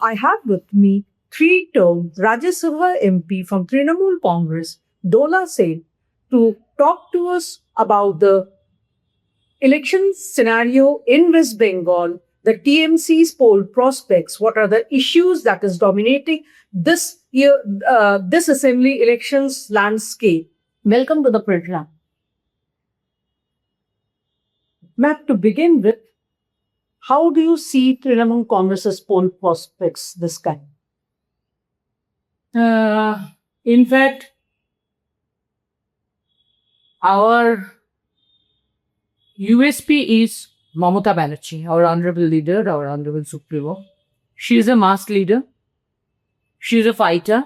I have with me three-term Rajya Sabha MP from Trinamool Congress, Dola Seth, to talk to us about the election scenario in West Bengal, the TMC's poll prospects, what are the issues that is dominating this year, this assembly elections landscape. Welcome to the program. Matt, to begin with, how do you see Trinamool Congress's poll prospects this time? In fact, our USP is Mamata Banerjee, our honorable leader, our honorable supremo. She is a mass leader, she is a fighter,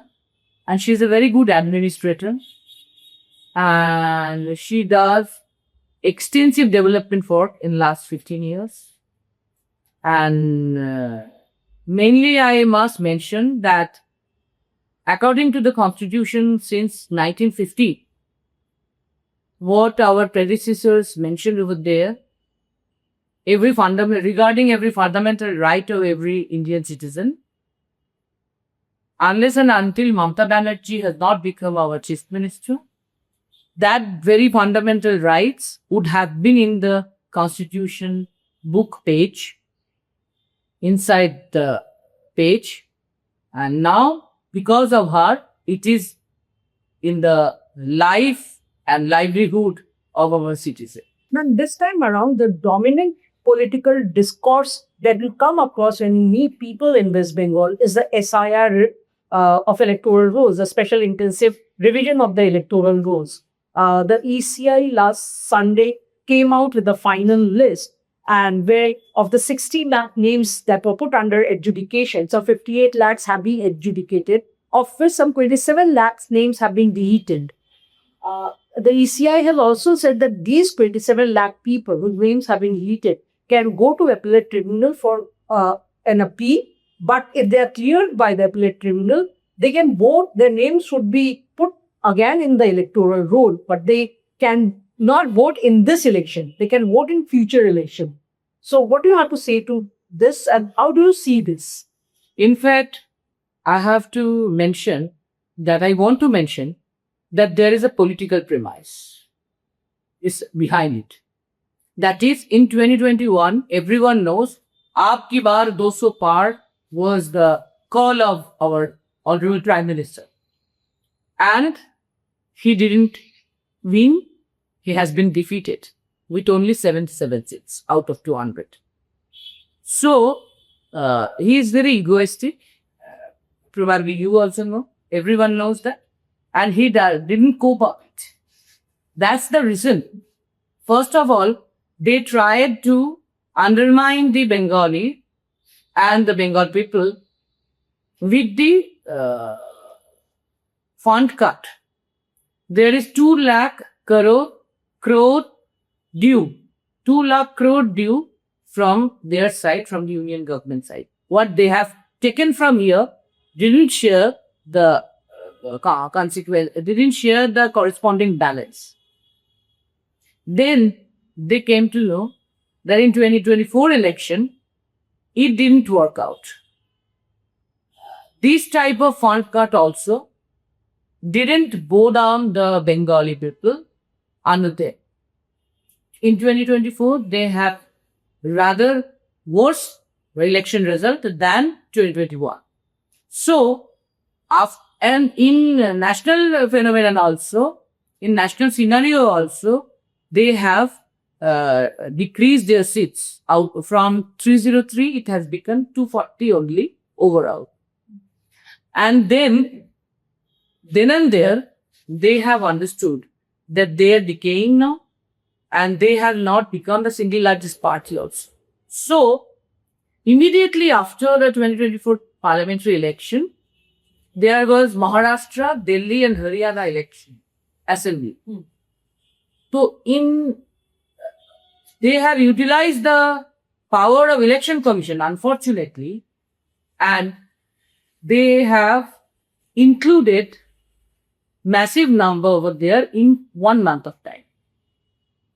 and she is a very good administrator. And she does extensive development work in last 15 years. And mainly I must mention that according to the constitution since 1950, what our predecessors mentioned over there, regarding every fundamental right of every Indian citizen, unless and until Mamata Banerjee has not become our chief minister, that very fundamental rights would have been in the constitution book page, inside the page, and now because of her, it is in the life and livelihood of our citizens. And this time around, the dominant political discourse that will come across when you meet people in West Bengal is the SIR of electoral rolls, a special intensive revision of the electoral rolls. The ECI last Sunday came out with the final list, and where of the 60 lakh names that were put under adjudication, so 58 lakhs have been adjudicated, of which some 27 lakhs names have been deleted. The ECI has also said that these 27 lakh people whose names have been deleted can go to appellate tribunal for an appeal, but if they are cleared by the appellate tribunal, they can vote, their names should be put again in the electoral roll, but they can not vote in this election. They can vote in future election. So what do you have to say to this, and how do you see this? In fact, I have to mention that there is a political premise is behind it. That is, in 2021, everyone knows Aap Ki Baar 200 Par was the call of our honorable Prime Minister. And he didn't win. He has been defeated with only 77 seats out of 200. So, he is very egoistic. Probably you also know. Everyone knows that. And he didn't cope up it. That's the reason. First of all, they tried to undermine the Bengali and the Bengal people with the fund cut. There is 2 lakh crore due. 2 lakh crore due from their side, from the union government side. What they have taken from here didn't share the didn't share the corresponding balance. Then they came to know that in 2024 election, it didn't work out. This type of fund cut also didn't bow down the Bengali people under them. In 2024, they have rather worse election result than 2021. So, and in national phenomenon also, in national scenario also, they have decreased their seats out from 303, it has become 240 only overall. And then and there, they have understood that they are decaying now, and they have not become the single largest party also. So, immediately after the 2024 parliamentary election, there was Maharashtra, Delhi and Haryana election assembly. So, they have utilized the power of election commission, unfortunately, and they have included massive number over there in 1 month of time.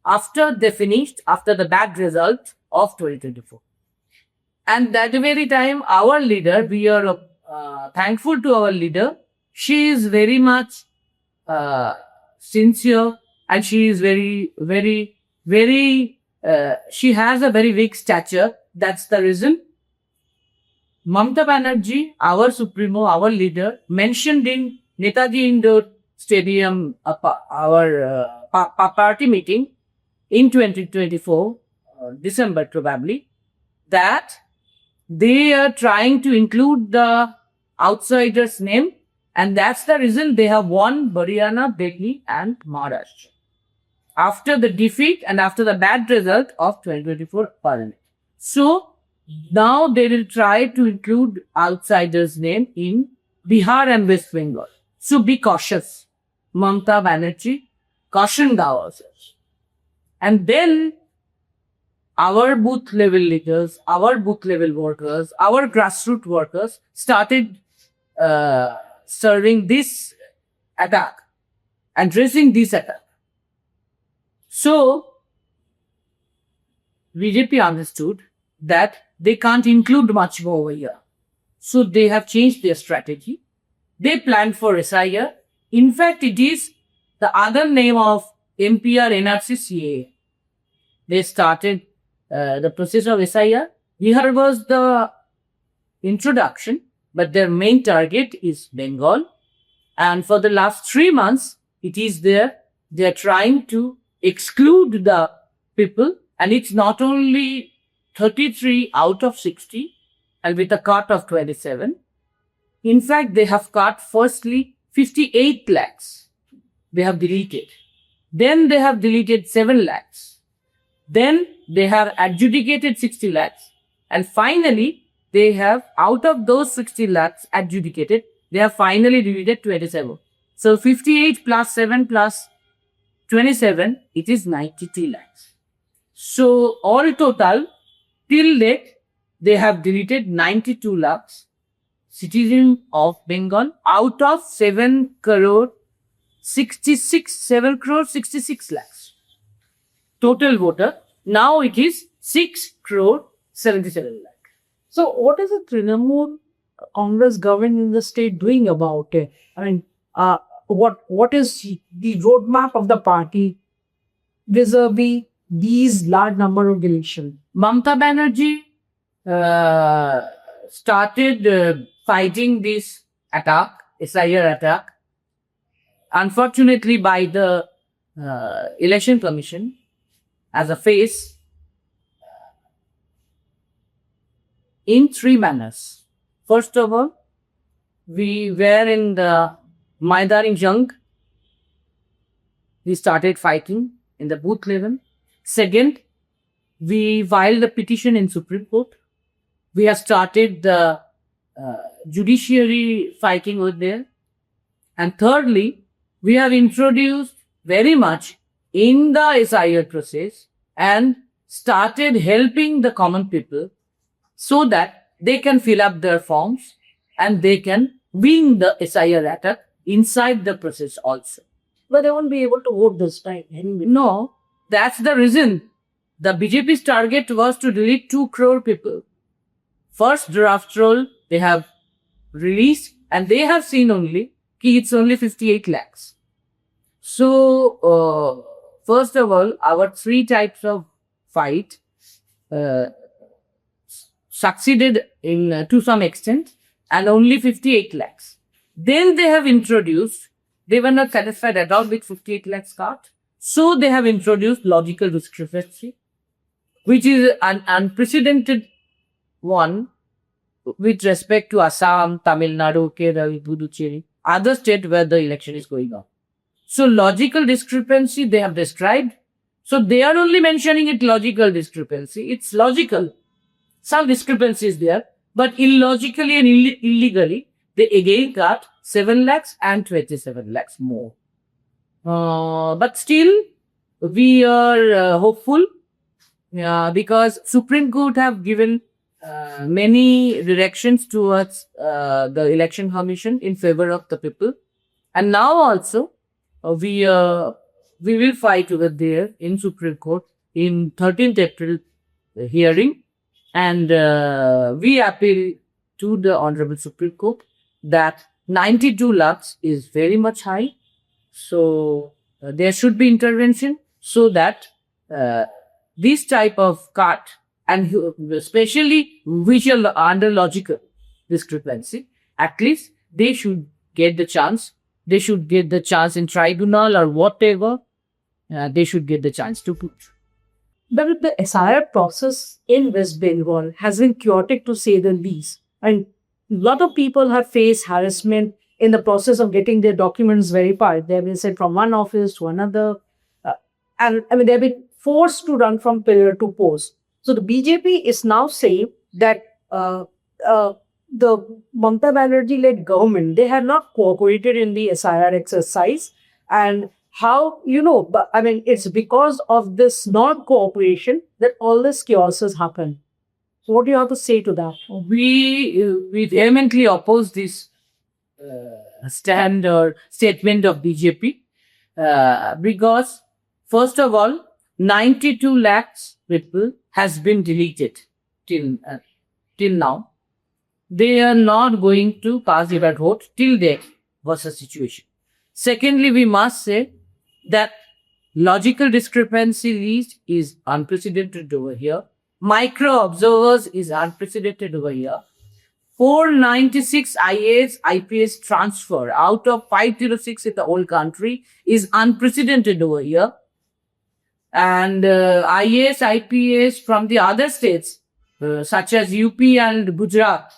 After they finished, after the bad result of 2024. And that very time, our leader, we are thankful to our leader. She is very much sincere, and she is she has a very big stature. That's the reason. Mamata Banerjee, our supremo, our leader, mentioned in Netaji Indoor Stadium, our party meeting in 2024, December probably, that they are trying to include the outsiders' name, and that's the reason they have won Haryana, Delhi, and Maharashtra after the defeat and after the bad result of 2024 parliament. So now they will try to include outsiders' name in Bihar and West Bengal. So be cautious. Mamata Banerjee cautioned ourselves. And then our booth level leaders, our booth level workers, our grassroots workers started serving this attack and dressing this attack. So BJP understood that they can't include much more over here. So they have changed their strategy. They planned for SIR. In fact, it is the other name of MPR NRC CAA. They started the process of SIR. Here was the introduction, but their main target is Bengal. And for the last 3 months, it is there. They are trying to exclude the people, and it's not only 33 out of 60 and with a cut of 27. In fact, they have cut firstly 58 lakhs. They have deleted. Then they have deleted 7 lakhs. Then they have adjudicated 60 lakhs. And finally, they have, out of those 60 lakhs adjudicated, they have finally deleted 27. So 58 plus 7 plus 27, it is 93 lakhs. So all total, till date, they have deleted 92 lakhs citizens of Bengal out of 7 crore 66 lakhs total voter. Now it is 6 crore 77 lakh. So, what is the Trinamool Congress government in the state doing about it? I mean, what is the roadmap of the party vis-a-vis these large number of deletions? Mamata Banerjee started fighting this attack, SIR attack, unfortunately by the election commission as a face in 3 manners. First of all, we were in the Maidan Jung. We started fighting in the booth level. Second, we filed a petition in Supreme Court. We have started the judiciary fighting over there. And thirdly, we have introduced very much in the SIR process and started helping the common people so that they can fill up their forms and they can win the SIR attack inside the process also. But they won't be able to vote this time anyway. No, that's the reason. The BJP's target was to delete 2 crore people. First draft roll they have released and they have seen only it's only 58 lakhs. So, first of all, our 3 types of fight succeeded in to some extent and only 58 lakhs. Then they have introduced, they were not satisfied at all with 58 lakhs cut. So they have introduced logical discrepancy, which is an unprecedented one with respect to Assam, Tamil Nadu, Kerala, Puducherry, other states where the election is going on. So logical discrepancy they have described. So they are only mentioning it logical discrepancy. It's logical. Some discrepancy is there, but illogically and illegally, they again cut 7 lakhs and 27 lakhs more. But still, we are hopeful because Supreme Court have given many directions towards the election commission in favor of the people. And now also, we will fight over there in Supreme Court in 13th April hearing. And we appeal to the Honorable Supreme Court that 92 lakhs is very much high. So there should be intervention so that this type of cut, and especially which are under logical discrepancy, at least they should get the chance. They should get the chance in tribunal or whatever. They should get the chance to put. But the SIR process in West Bengal has been chaotic to say the least. And a lot of people have faced harassment in the process of getting their documents verified. They've been sent from one office to another. And I mean, they've been forced to run from pillar to post. So the BJP is now saying that the Mamata Banerjee-led government, they have not cooperated in the SIR exercise. And how, but I mean, it's because of this non-cooperation that all this chaos has happened. So what do you have to say to that? We vehemently oppose this stand or statement of BJP because, first of all, 92 lakhs people has been deleted till now. They are not going to pass their vote till there was a situation. Secondly, we must say that logical discrepancy list is unprecedented over here. Micro observers is unprecedented over here. 496 IAS, IPS transfer out of 506 in the whole country is unprecedented over here. And IAS, IPS from the other states, such as UP and Gujarat,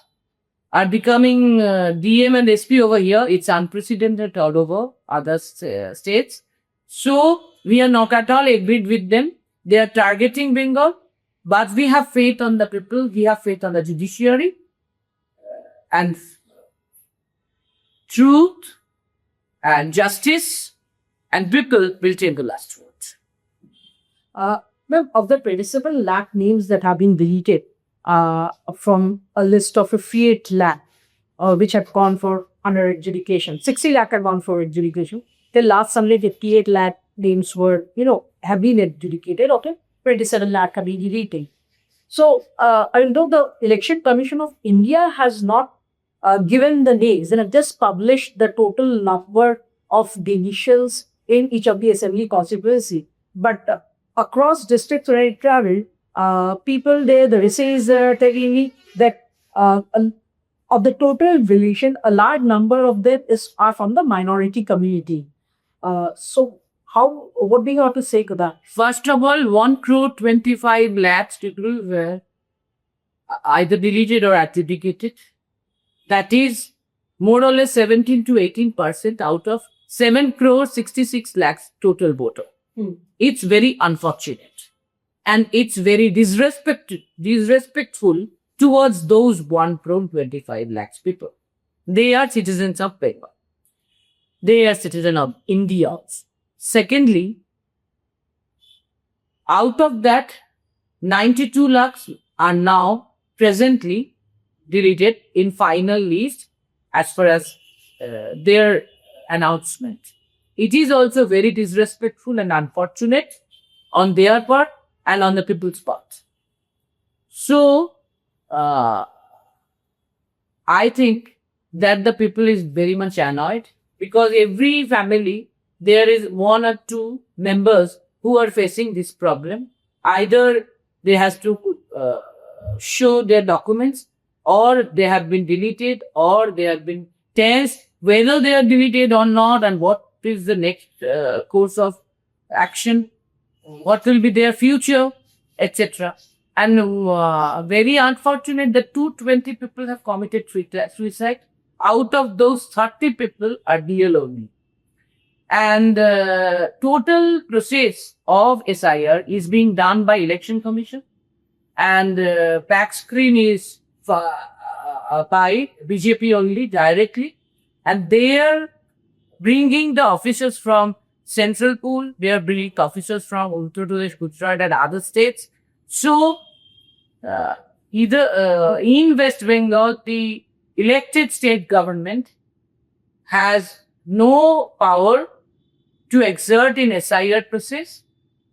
are becoming DM and SP over here. It's unprecedented all over other states. So we are not at all agreed with them. They are targeting Bengal, but we have faith on the people. We have faith on the judiciary, and truth and justice, and people will take the last word. Ma'am, of the 27 lakh names that have been deleted from a list of 58 lakh, which had gone for under adjudication, 60 lakh had gone for adjudication. Till last Sunday, 58 lakh names were, have been adjudicated. Okay, 27 lakh have been deleted. So, although the Election Commission of India has not given the names and have just published the total number of deletions in each of the assembly constituency, but across districts where I traveled, people there, the essays are telling me that of the total deletion, a large number of them are from the minority community. So, what do you have to say to that? First of all, 1 crore 25 lakhs people were either deleted or adjudicated. That is more or less 17 to 18% out of 7 crore 66 lakhs total voter. It's very unfortunate. And it's very disrespectful towards those 1 crore 25 lakhs people. They are citizens of Bengal. They are citizens of India. Secondly, out of that, 92 lakhs are now presently deleted in final list as far as their announcement. It is also very disrespectful and unfortunate on their part and on the people's part. So, I think that the people is very much annoyed because every family, there is 1 or 2 members who are facing this problem. Either they has to show their documents, or they have been deleted, or they have been tensed whether they are deleted or not, and what is the next course of action, what will be their future, etc. And very unfortunate that 220 people have committed suicide. Out of those, 30 people are DL only. And total process of SIR is being done by Election Commission, and back screen is by BJP only directly, and they are bringing the officers from Central Pool, they are bringing officers from Uttar Pradesh, Gujarat and other states. So, either in West Bengal, the elected state government has no power to exert in SIR process.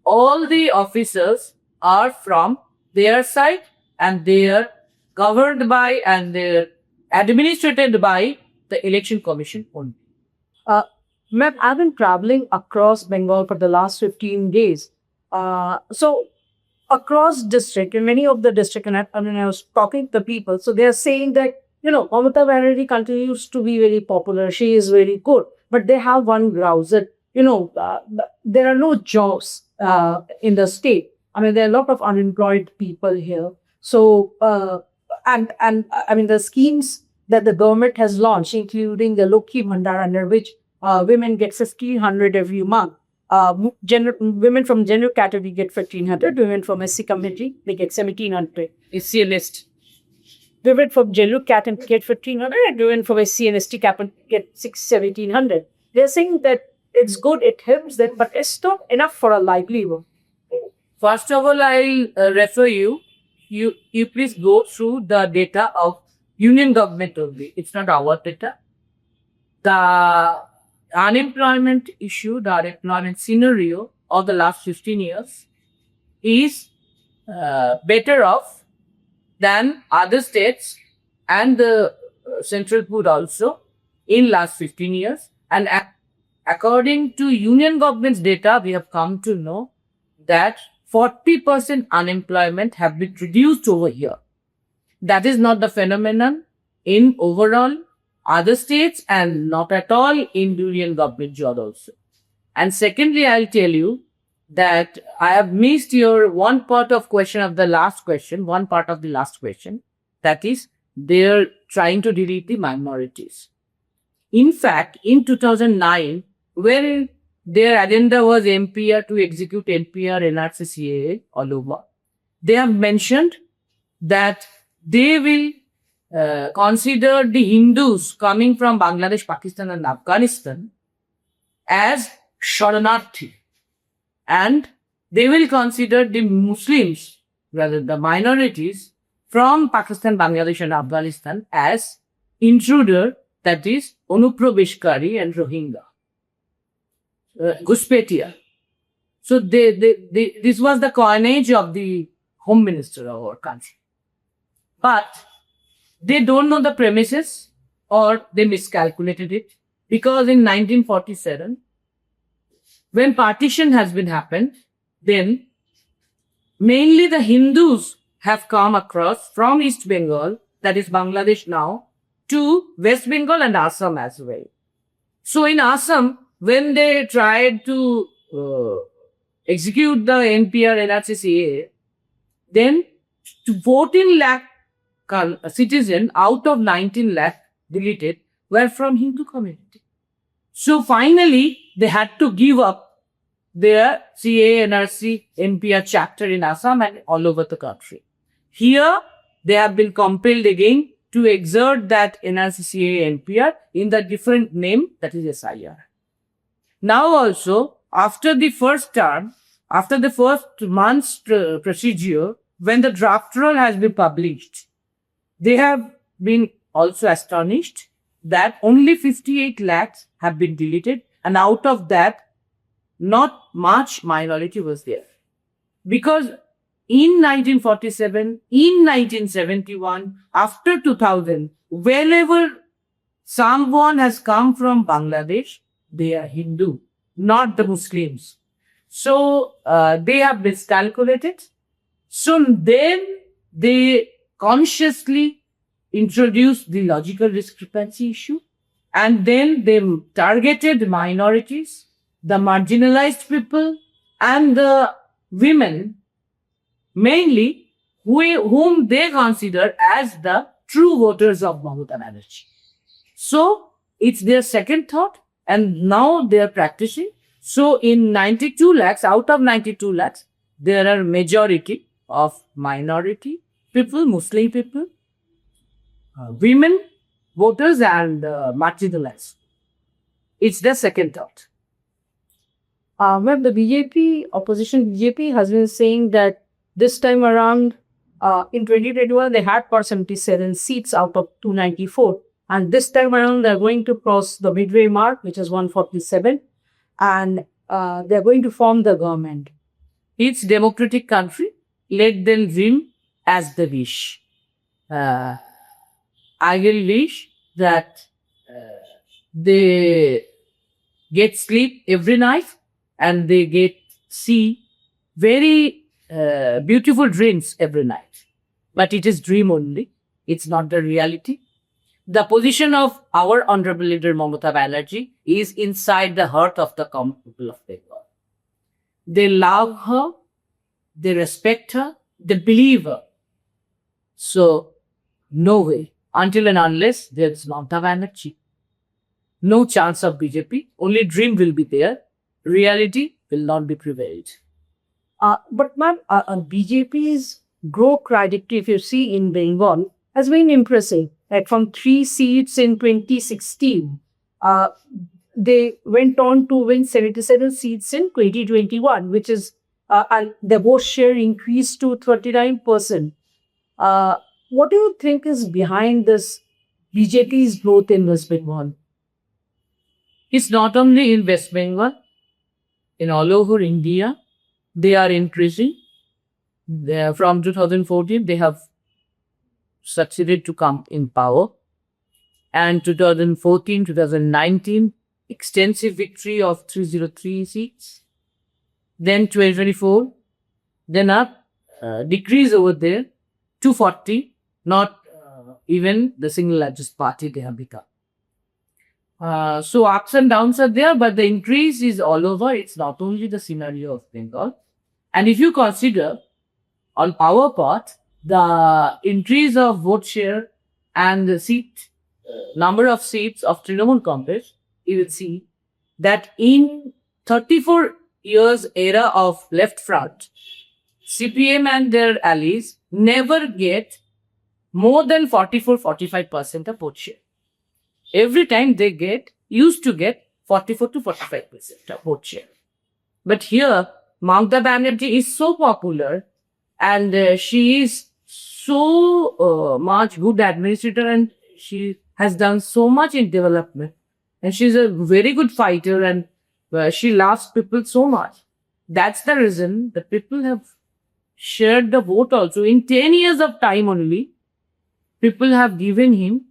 All the officers are from their side, and they are governed by and they're administrated by the election commission only. Ma'am, I've been traveling across Bengal for the last 15 days. So across district, in many of the district, and I was talking to the people, so they're saying that, Mamata Banerjee continues to be very popular. She is very good. But they have one grouse that, there are no jobs in the state. I mean, there are a lot of unemployed people here. So, the schemes that the government has launched, including the Lokhi Bhandar, under which women get 1,500 every month. Women from general category get 1,500. Women from SC community, they get 1,700. SC and ST. Women from general category get 1,500, and women from SC and ST category get 1,700. They're saying that it's good, it helps them, but it's not enough for a livelihood. First of all, I'll refer you. You please go through the data of union government only. It's not our data. The unemployment issue, the unemployment scenario of the last 15 years is better off than other states and the central board also in last 15 years. And according to union government's data, we have come to know that 40% unemployment have been reduced over here. That is not the phenomenon in overall other states and not at all in union government job also. And secondly, I'll tell you that I have missed your one part of the last question. That is, they're trying to delete the minorities. In fact, in 2009, when their agenda was NPR to execute NPR, NRC, CAA all over, they have mentioned that they will consider the Hindus coming from Bangladesh, Pakistan and Afghanistan as Sharanarthi. And they will consider the Muslims, rather the minorities from Pakistan, Bangladesh and Afghanistan as intruder, that is Anuprabeshkari and Rohingya. Guspetiya. So this was the coinage of the Home Minister of our country. But they don't know the premises or they miscalculated it, because in 1947, when partition has been happened, then mainly the Hindus have come across from East Bengal, that is Bangladesh now, to West Bengal and Assam as well. So in Assam, when they tried to execute the NPR, NRC, CAA, then 14 lakh citizens out of 19 lakh deleted were from Hindu community. So finally, they had to give up their CAA, NRC, NPR chapter in Assam and all over the country. Here, they have been compelled again to exert that NRC, CAA, NPR in the different name, that is SIR. Now also, after the first term, after the first month's procedure, when the draft roll has been published, they have been also astonished that only 58 lakhs have been deleted, and out of that, not much minority was there. Because in 1947, in 1971, after 2000, wherever someone has come from Bangladesh, they are Hindu, not the Muslims. So they have miscalculated. So then they consciously introduced the logical discrepancy issue, and then they targeted minorities, the marginalized people, and the women, mainly whom they consider as the true voters of Mamata Banerjee. So it's their second thought, and now they are practicing. So in 92 lakhs, out of 92 lakhs, there are majority of minority people, Muslim people, women, voters and marginalized. It's the second thought. Ma'am, the opposition BJP has been saying that this time around, in 2021, they had 477 seats out of 294. And this time around, they're going to cross the midway mark, which is 147. And they're going to form the government. It's democratic country. Let them dream as the wish. I will wish that they get sleep every night and they get see very beautiful dreams every night. But it is dream only. It's not the reality. The position of our honorable leader Mamata Banerjee is inside the heart of the common people of Bengal. They love her, they respect her, they believe her. So, no way, until and unless there is Mamata Banerjee, no chance of BJP. Only dream will be there. Reality will not be prevailed. But ma'am, BJP's growth trajectory, if you see in Bengal, has been impressive. Like from 3 seats in 2016, they went on to win 77 seats in 2021, which is, and the vote share increased to 39%. What do you think is behind this BJP's growth in West Bengal? It's not only in West Bengal, in all over India, they are increasing. From 2014, they have succeeded to come in power. And 2014, 2019, extensive victory of 303 seats. Then 2024, then up, decrease over there, 240, not even the single largest party they have become. So ups and downs are there, but the increase is all over. It's not only the scenario of Bengal. And if you consider on our part, the increase of vote share and the seat, number of seats of Trinamool Congress, you will see that in 34 years era of left front, CPM and their allies never get more than 44-45% of vote share. Every time they used to get 44 to 45% of vote share. But here, Mamata Banerjee is so popular and she is so much good administrator and she has done so much in development. And she's a very good fighter and she loves people so much. That's the reason the people have shared the vote also. In 10 years of time only, people have given him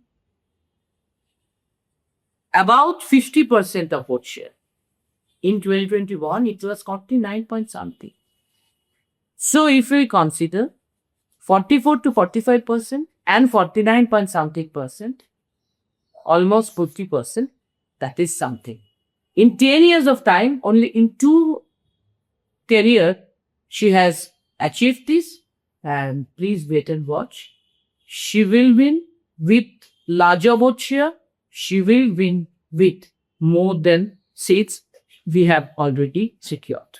about 50% of vote share. In 2021, it was 49 point something. So if we consider 44 to 45% and 49 point something percent, almost 40%, that is something. In 10 years of time, only in 2 career, she has achieved this. And please wait and watch. She will win with larger vote share. She will win with more than seats we have already secured.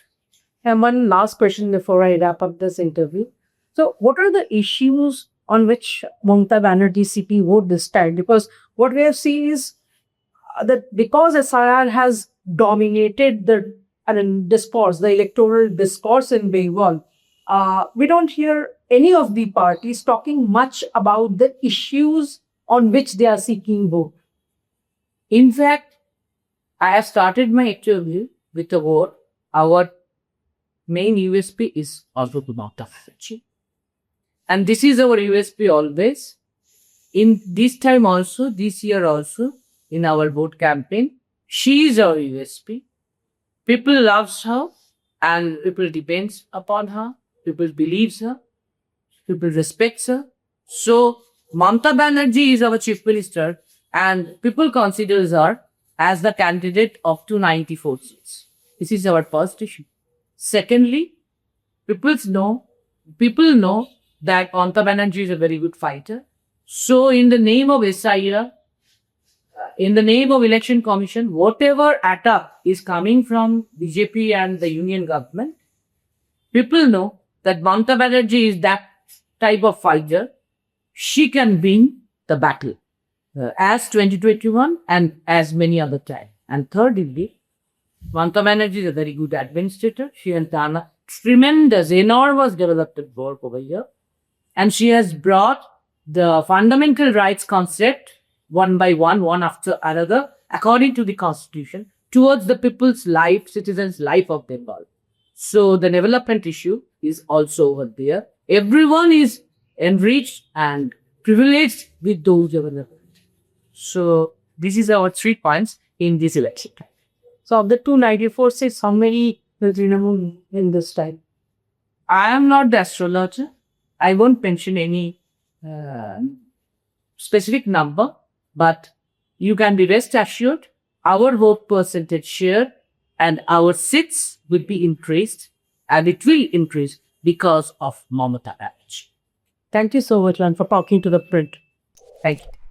And one last question before I wrap up this interview. So, what are the issues on which Mamata Banerjee CP would this time? Because what we have seen is that because SIR has dominated the discourse, the electoral discourse in Bengal, we don't hear any of the parties talking much about the issues on which they are seeking vote. In fact, I have started my interview with the word, our main USP is also Mamata Banerjee. And this is our USP always. In this time also, this year also, in our vote campaign, she is our USP. People loves her and people depends upon her. People believes her. People respects her. So, Mamata Banerjee is our chief minister and people considers her as the candidate of 294 seats. This is our first issue. Secondly, people know that Mamata Banerjee is a very good fighter. So, in the name of SIR, in the name of Election Commission, whatever attack is coming from BJP and the union government, people know that Mamata Banerjee is that type of fighter. She can win the battle as 2021 and as many other times. And thirdly, Mamata Banerjee is a very good administrator. She has done a tremendous, enormous development work over here. And she has brought the fundamental rights concept one by one after another, according to the constitution, towards the people's life, citizens' life of Bengal. So the development issue is also over there. Everyone is enriched and privileged with those available. So this is our 3 points in this election. So of the 294 seats, how many will Trinamool in this time? I am not the astrologer. I won't mention any specific number, but you can be rest assured our vote percentage share and our seats will be increased, and it will increase because of Mamata Banerjee. Thank you so much, Lan, for talking to the print. Thank you.